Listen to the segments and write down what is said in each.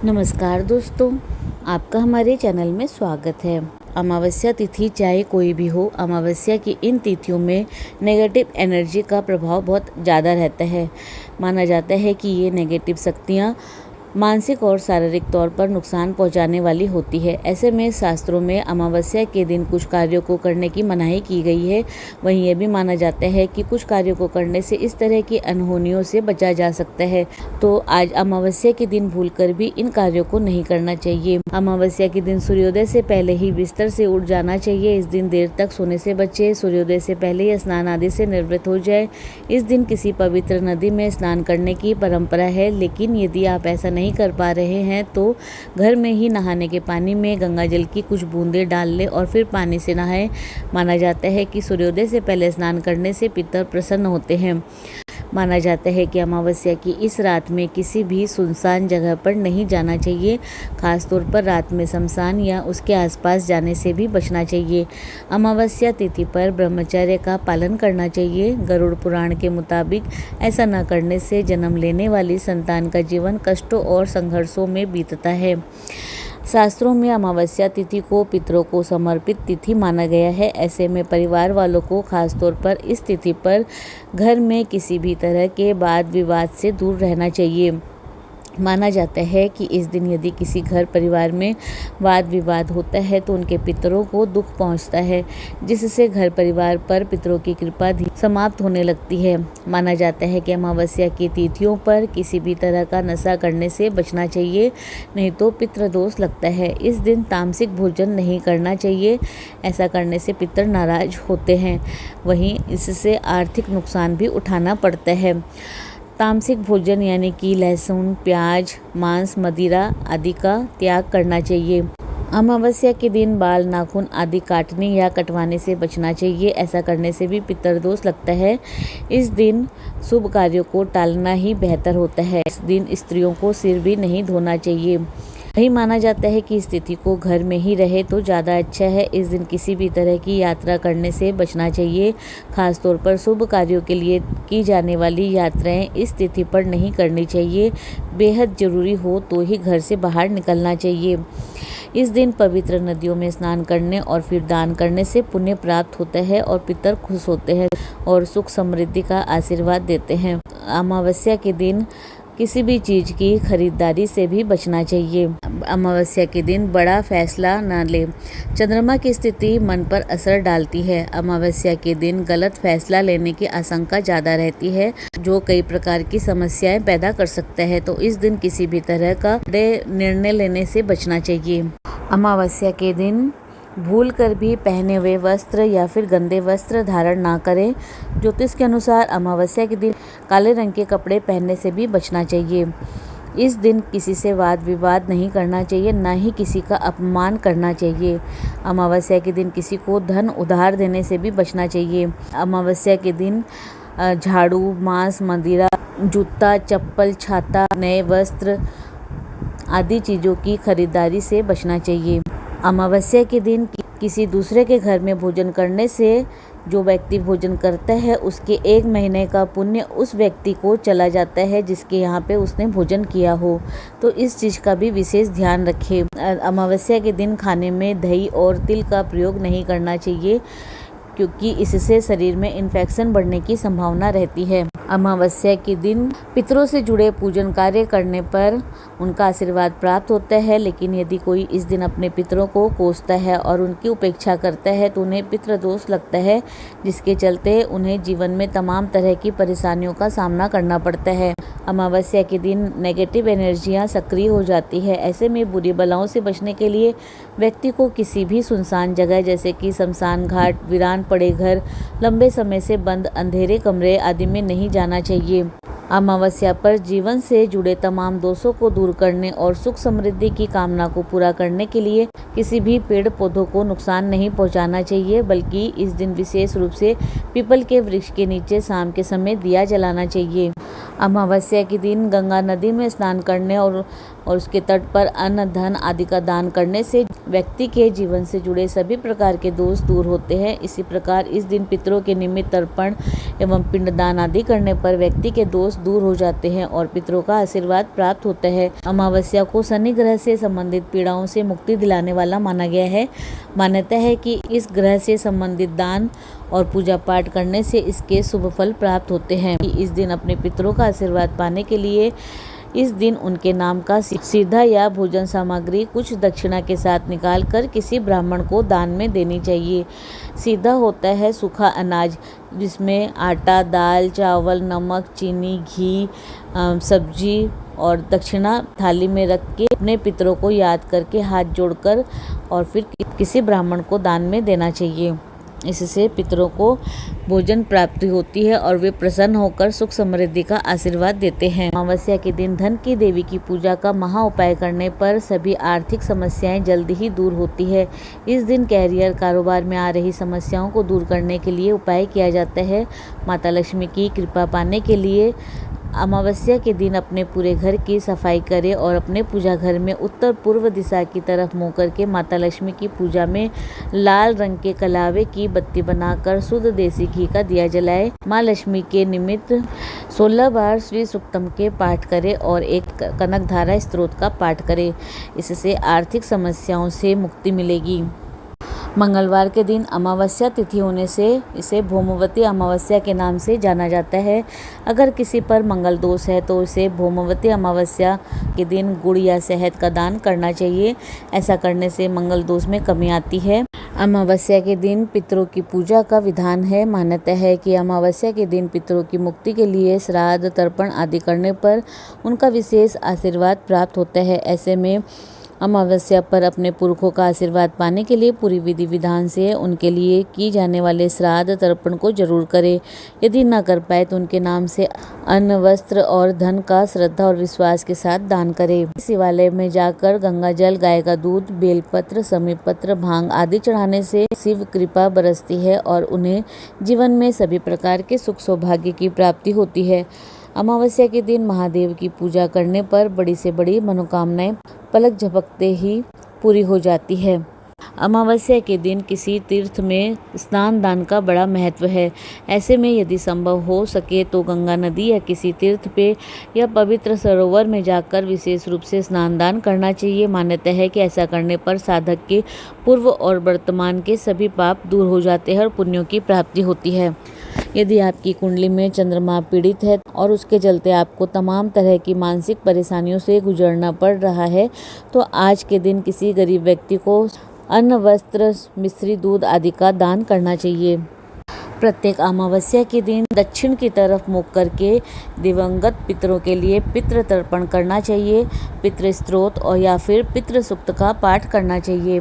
नमस्कार दोस्तों, आपका हमारे चैनल में स्वागत है। अमावस्या तिथि चाहे कोई भी हो, अमावस्या की इन तिथियों में नेगेटिव एनर्जी का प्रभाव बहुत ज़्यादा रहता है। माना जाता है कि ये नेगेटिव शक्तियाँ मानसिक और शारीरिक तौर पर नुकसान पहुंचाने वाली होती है। ऐसे में शास्त्रों में अमावस्या के दिन कुछ कार्यों को करने की मनाही की गई है। वहीं यह भी माना जाता है कि कुछ कार्यों को करने से इस तरह की अनहोनियों से बचा जा सकता है। तो आज अमावस्या के दिन भूलकर भी इन कार्यों को नहीं करना चाहिए। अमावस्या के दिन सूर्योदय से पहले ही बिस्तर से उठ जाना चाहिए। इस दिन देर तक सोने से बचे। सूर्योदय से पहले ही स्नान आदि से निवृत्त हो जाए। इस दिन किसी पवित्र नदी में स्नान करने की परंपरा है, लेकिन यदि आप ऐसा नहीं कर पा रहे हैं तो घर में ही नहाने के पानी में गंगा जल की कुछ बूंदें डाल लें और फिर पानी से नहाएं। माना जाता है कि सूर्योदय से पहले स्नान करने से पितर प्रसन्न होते हैं। माना जाता है कि अमावस्या की इस रात में किसी भी सुनसान जगह पर नहीं जाना चाहिए। खासतौर पर रात में शमशान या उसके आसपास जाने से भी बचना चाहिए। अमावस्या तिथि पर ब्रह्मचर्य का पालन करना चाहिए। गरुड़ पुराण के मुताबिक ऐसा न करने से जन्म लेने वाली संतान का जीवन कष्टों और संघर्षों में बीतता है। शास्त्रों में अमावस्या तिथि को पितरों को समर्पित तिथि माना गया है। ऐसे में परिवार वालों को खासतौर पर इस तिथि पर घर में किसी भी तरह के वाद विवाद से दूर रहना चाहिए। माना जाता है कि इस दिन यदि किसी घर परिवार में वाद विवाद होता है तो उनके पितरों को दुख पहुंचता है, जिससे घर परिवार पर पितरों की कृपा समाप्त होने लगती है। माना जाता है कि अमावस्या की तिथियों पर किसी भी तरह का नशा करने से बचना चाहिए, नहीं तो पितृदोष लगता है। इस दिन तामसिक भोजन नहीं करना चाहिए। ऐसा करने से पितर नाराज होते हैं। वहीं इससे आर्थिक नुकसान भी उठाना पड़ता है। तामसिक भोजन यानी कि लहसुन, प्याज, मांस, मदिरा आदि का त्याग करना चाहिए। अमावस्या के दिन बाल, नाखून आदि काटने या कटवाने से बचना चाहिए। ऐसा करने से भी पितृदोष लगता है। इस दिन शुभ कार्यों को टालना ही बेहतर होता है। इस दिन स्त्रियों को सिर भी नहीं धोना चाहिए। वही माना जाता है कि इस तिथि को घर में ही रहे तो ज़्यादा अच्छा है। इस दिन किसी भी तरह की यात्रा करने से बचना चाहिए। खासतौर पर शुभ कार्यों के लिए की जाने वाली यात्राएं इस तिथि पर नहीं करनी चाहिए। बेहद ज़रूरी हो तो ही घर से बाहर निकलना चाहिए। इस दिन पवित्र नदियों में स्नान करने और फिर दान करने से पुण्य प्राप्त होता है और पितर खुश होते हैं और सुख समृद्धि का आशीर्वाद देते हैं। अमावस्या के दिन किसी भी चीज़ की खरीदारी से भी बचना चाहिए। अमावस्या के दिन बड़ा फैसला न लें। चंद्रमा की स्थिति मन पर असर डालती है। अमावस्या के दिन गलत फैसला लेने की आशंका ज़्यादा रहती है, जो कई प्रकार की समस्याएं पैदा कर सकता है। तो इस दिन किसी भी तरह का बड़े निर्णय लेने से बचना चाहिए। अमावस्या के दिन भूल कर भी पहने हुए वस्त्र या फिर गंदे वस्त्र धारण ना करें। ज्योतिष के अनुसार अमावस्या के दिन काले रंग के कपड़े पहनने से भी बचना चाहिए। इस दिन किसी से वाद विवाद नहीं करना चाहिए, ना ही किसी का अपमान करना चाहिए। अमावस्या के दिन किसी को धन उधार देने से भी बचना चाहिए। अमावस्या के दिन झाड़ू, मांस, मदिरा, जूता, चप्पल, छाता, नए वस्त्र आदि चीज़ों की खरीदारी से बचना चाहिए। अमावस्या के दिन किसी दूसरे के घर में भोजन करने से जो व्यक्ति भोजन करता है उसके 1 महीने का पुण्य उस व्यक्ति को चला जाता है जिसके यहाँ पे उसने भोजन किया हो। तो इस चीज़ का भी विशेष ध्यान रखें। अमावस्या के दिन खाने में दही और तिल का प्रयोग नहीं करना चाहिए, क्योंकि इससे शरीर में इन्फेक्शन बढ़ने की संभावना रहती है। अमावस्या के दिन पितरों से जुड़े पूजन कार्य करने पर उनका आशीर्वाद प्राप्त होता है, लेकिन यदि कोई इस दिन अपने पितरों को कोसता है और उनकी उपेक्षा करता है तो उन्हें पितृदोष लगता है, जिसके चलते उन्हें जीवन में तमाम तरह की परेशानियों का सामना करना पड़ता है। अमावस्या के दिन नेगेटिव एनर्जियां सक्रिय हो जाती है। ऐसे में बुरी बलाओं से बचने के लिए व्यक्ति को किसी भी सुनसान जगह जैसे कि शमशान घाट, वीरान पड़े घर, लंबे समय से बंद अंधेरे कमरे आदि में नहीं जाना चाहिए। अमावस्या पर जीवन से जुड़े तमाम दोषों को दूर करने और सुख समृद्धि की कामना को पूरा करने के लिए किसी भी पेड़ पौधों को नुकसान नहीं पहुंचाना चाहिए, बल्कि इस दिन विशेष रूप से पीपल के वृक्ष के नीचे शाम के समय दिया जलाना चाहिए। अमावस्या के दिन गंगा नदी में स्नान करने और और उसके तट पर अन्न, धन आदि का दान करने से व्यक्ति के जीवन से जुड़े सभी प्रकार के दोष दूर होते हैं। इसी प्रकार इस दिन पितरों के निमित्त तर्पण एवं पिंडदान आदि करने पर व्यक्ति के दोष दूर हो जाते हैं और पितरों का आशीर्वाद प्राप्त होता है। अमावस्या को शनि ग्रह से संबंधित पीड़ाओं से मुक्ति दिलाने वाला माना गया है। मान्यता है कि इस ग्रह से संबंधित दान और पूजा पाठ करने से इसके शुभ फल प्राप्त होते हैं। इस दिन अपने पितरों का आशीर्वाद पाने के लिए इस दिन उनके नाम का सीधा या भोजन सामग्री कुछ दक्षिणा के साथ निकाल कर किसी ब्राह्मण को दान में देनी चाहिए। सीधा होता है सूखा अनाज जिसमें आटा, दाल, चावल, नमक, चीनी, घी, सब्जी और दक्षिणा थाली में रख के अपने पितरों को याद करके हाथ जोड़कर और फिर किसी ब्राह्मण को दान में देना चाहिए। इससे पितरों को भोजन प्राप्ति होती है और वे प्रसन्न होकर सुख समृद्धि का आशीर्वाद देते हैं। अमावस्या के दिन धन की देवी की पूजा का महा उपाय करने पर सभी आर्थिक समस्याएं जल्दी ही दूर होती है। इस दिन कैरियर, कारोबार में आ रही समस्याओं को दूर करने के लिए उपाय किया जाता है। माता लक्ष्मी की कृपा पाने के लिए अमावस्या के दिन अपने पूरे घर की सफाई करें और अपने पूजा घर में उत्तर पूर्व दिशा की तरफ मुँह करके माता लक्ष्मी की पूजा में लाल रंग के कलावे की बत्ती बनाकर शुद्ध देसी घी का दिया जलाए। माँ लक्ष्मी के निमित्त 16 बार श्री सूक्तम के पाठ करें और एक कनकधारा स्तोत्र का पाठ करें। इससे आर्थिक समस्याओं से मुक्ति मिलेगी। मंगलवार के दिन अमावस्या तिथि होने से इसे भौमवती अमावस्या के नाम से जाना जाता है। अगर किसी पर मंगल दोष है तो उसे भौमवती अमावस्या के दिन गुड़ या शहद का दान करना चाहिए। ऐसा करने से मंगल दोष में कमी आती है। अमावस्या के दिन पितरों की पूजा का विधान है। मान्यता है कि अमावस्या के दिन पितरों की मुक्ति के लिए श्राद्ध, तर्पण आदि करने पर उनका विशेष आशीर्वाद प्राप्त होता है। ऐसे में अमावस्या पर अपने पुरखों का आशीर्वाद पाने के लिए पूरी विधि विधान से उनके लिए की जाने वाले श्राद्ध, तर्पण को जरूर करें। यदि न कर पाए तो उनके नाम से अन्न, वस्त्र और धन का श्रद्धा और विश्वास के साथ दान करें। शिवालय में जाकर गंगा जल, गाय का दूध, बेलपत्र, समीपत्र, भांग आदि चढ़ाने से शिव कृपा बरसती है और उन्हें जीवन में सभी प्रकार के सुख सौभाग्य की प्राप्ति होती है। अमावस्या के दिन महादेव की पूजा करने पर बड़ी से बड़ी मनोकामनाएं पलक झपकते ही पूरी हो जाती है। अमावस्या के दिन किसी तीर्थ में स्नान दान का बड़ा महत्व है। ऐसे में यदि संभव हो सके तो गंगा नदी या किसी तीर्थ पे या पवित्र सरोवर में जाकर विशेष रूप से स्नान दान करना चाहिए। मान्यता है कि ऐसा करने पर साधक के पूर्व और वर्तमान के सभी पाप दूर हो जाते हैं और पुण्यों की प्राप्ति होती है। यदि आपकी कुंडली में चंद्रमा पीड़ित है और उसके चलते आपको तमाम तरह की मानसिक परेशानियों से गुजरना पड़ रहा है तो आज के दिन किसी गरीब व्यक्ति को अन्न, वस्त्र, मिश्री, दूध आदि का दान करना चाहिए। प्रत्येक अमावस्या के दिन दक्षिण की तरफ मुख करके दिवंगत पितरों के लिए पितृ तर्पण करना चाहिए। पितृ स्तोत्र और या फिर पितृ सूक्त का पाठ करना चाहिए।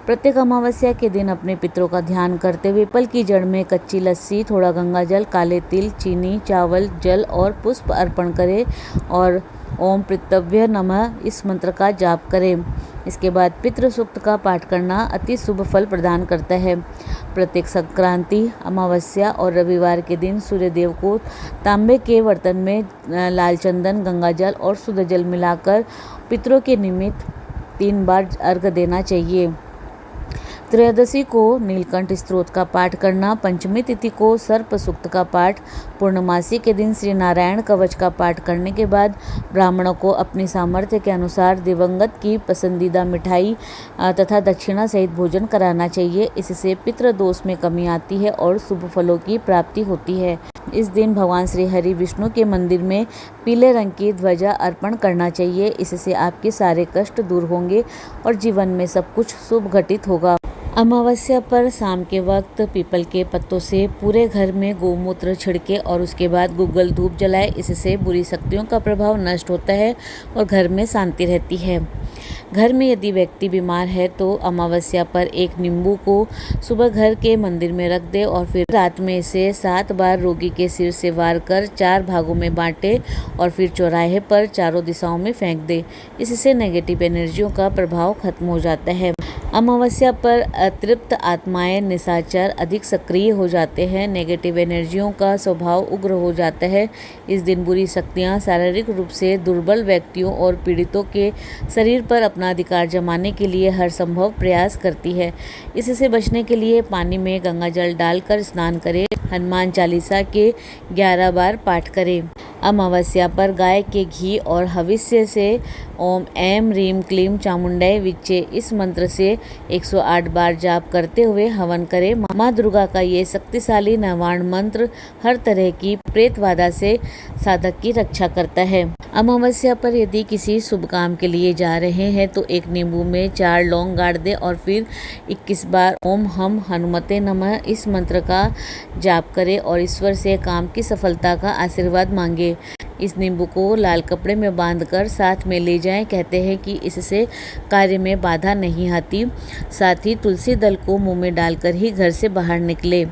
प्रत्येक अमावस्या के दिन अपने पितरों का ध्यान करते हुए पीपल की जड़ में कच्ची लस्सी, थोड़ा गंगा जल, काले तिल, चीनी, चावल, जल और पुष्प अर्पण करें और ओम पितृभ्य नमः इस मंत्र का जाप करें। इसके बाद पितृ सूक्त का पाठ करना अति शुभ फल प्रदान करता है। प्रत्येक संक्रांति, अमावस्या और रविवार के दिन सूर्य देव को तांबे के बर्तन में लाल चंदन, गंगा जल और शुद्ध जल मिलाकर पितरों के निमित्त 3 बार अर्घ्य देना चाहिए। त्रयोदशी को नीलकंठ स्तोत्र का पाठ करना, पंचमी तिथि को सर्प सूक्त का पाठ, पूर्णमासी के दिन श्री नारायण कवच का पाठ करने के बाद ब्राह्मणों को अपनी सामर्थ्य के अनुसार दिवंगत की पसंदीदा मिठाई तथा दक्षिणा सहित भोजन कराना चाहिए। इससे पितृदोष में कमी आती है और शुभ फलों की प्राप्ति होती है। इस दिन भगवान श्री हरि विष्णु के मंदिर में पीले रंग की ध्वजा अर्पण करना चाहिए। इससे आपके सारे कष्ट दूर होंगे और जीवन में सब कुछ शुभ घटित होगा। अमावस्या पर शाम के वक्त पीपल के पत्तों से पूरे घर में गोमूत्र छिड़के और उसके बाद गुग्गल धूप जलाए। इससे बुरी शक्तियों का प्रभाव नष्ट होता है और घर में शांति रहती है। घर में यदि व्यक्ति बीमार है तो अमावस्या पर एक नींबू को सुबह घर के मंदिर में रख दे और फिर रात में इसे 7 बार रोगी के सिर से वार कर 4 भागों में बांटे और फिर चौराहे पर चारों दिशाओं में फेंक दे। इससे नेगेटिव एनर्जियों का प्रभाव खत्म हो जाता है। अमावस्या पर अतृप्त आत्माएं, निशाचर अधिक सक्रिय हो जाते हैं। नेगेटिव एनर्जियों का स्वभाव उग्र हो जाता है। इस दिन बुरी शक्तियां शारीरिक रूप से दुर्बल व्यक्तियों और पीड़ितों के शरीर पर अपना अधिकार जमाने के लिए हर संभव प्रयास करती है। इससे बचने के लिए पानी में गंगा जल डालकर स्नान करें। हनुमान चालीसा के 11 बार पाठ करें। अमावस्या पर गाय के घी और हविष्य से ओम ऐं ह्रीं क्लीं चामुंडाय विच्चे इस मंत्र से 108 बार जाप करते हुए हवन करें। माँ दुर्गा का ये शक्तिशाली नवाण मंत्र हर तरह की प्रेत बाधा से साधक की रक्षा करता है। अमावस्या पर यदि किसी शुभ काम के लिए जा रहे हैं तो एक नींबू में 4 लौंग गाड़ दें और फिर 21 बार ओम हम हनुमते नमः इस मंत्र का जाप करें और ईश्वर से काम की सफलता का आशीर्वाद मांगे। इस नींबू को लाल कपड़े में बांधकर साथ में ले जाएं। कहते हैं कि इससे कार्य में बाधा नहीं आती। साथ ही तुलसी दल को मुंह में डालकर ही घर से बाहर निकले।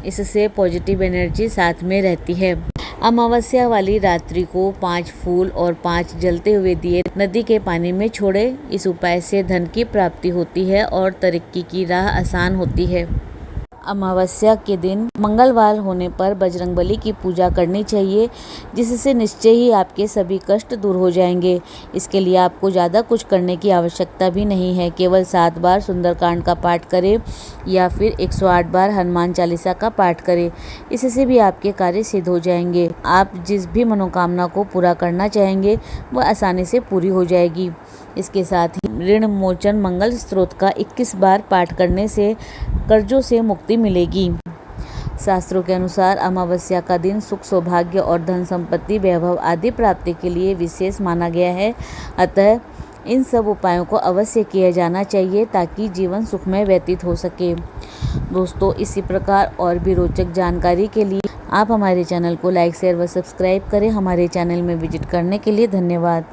इससे पॉजिटिव एनर्जी साथ में रहती है। अमावस्या वाली रात्रि को 5 फूल और 5 जलते हुए दिए नदी के पानी में छोड़े। इस उपाय से धन की प्राप्ति होती है और तरक्की की राह आसान होती है। अमावस्या के दिन मंगलवार होने पर बजरंगबली की पूजा करनी चाहिए, जिससे निश्चय ही आपके सभी कष्ट दूर हो जाएंगे। इसके लिए आपको ज़्यादा कुछ करने की आवश्यकता भी नहीं है। केवल 7 बार सुंदरकांड का पाठ करें या फिर 108 बार हनुमान चालीसा का पाठ करें। इससे भी आपके कार्य सिद्ध हो जाएंगे। आप जिस भी मनोकामना को पूरा करना चाहेंगे वह आसानी से पूरी हो जाएगी। इसके साथ ही ऋण मोचन मंगल स्त्रोत का 21 बार पाठ करने से कर्जों से मुक्ति मिलेगी। शास्त्रों के अनुसार अमावस्या का दिन सुख, सौभाग्य और धन संपत्ति, वैभव आदि प्राप्ति के लिए विशेष माना गया है। अतः इन सब उपायों को अवश्य किया जाना चाहिए ताकि जीवन सुखमय व्यतीत हो सके। दोस्तों, इसी प्रकार और भी रोचक जानकारी के लिए आप हमारे चैनल को लाइक, शेयर व सब्सक्राइब करें। हमारे चैनल में विजिट करने के लिए धन्यवाद।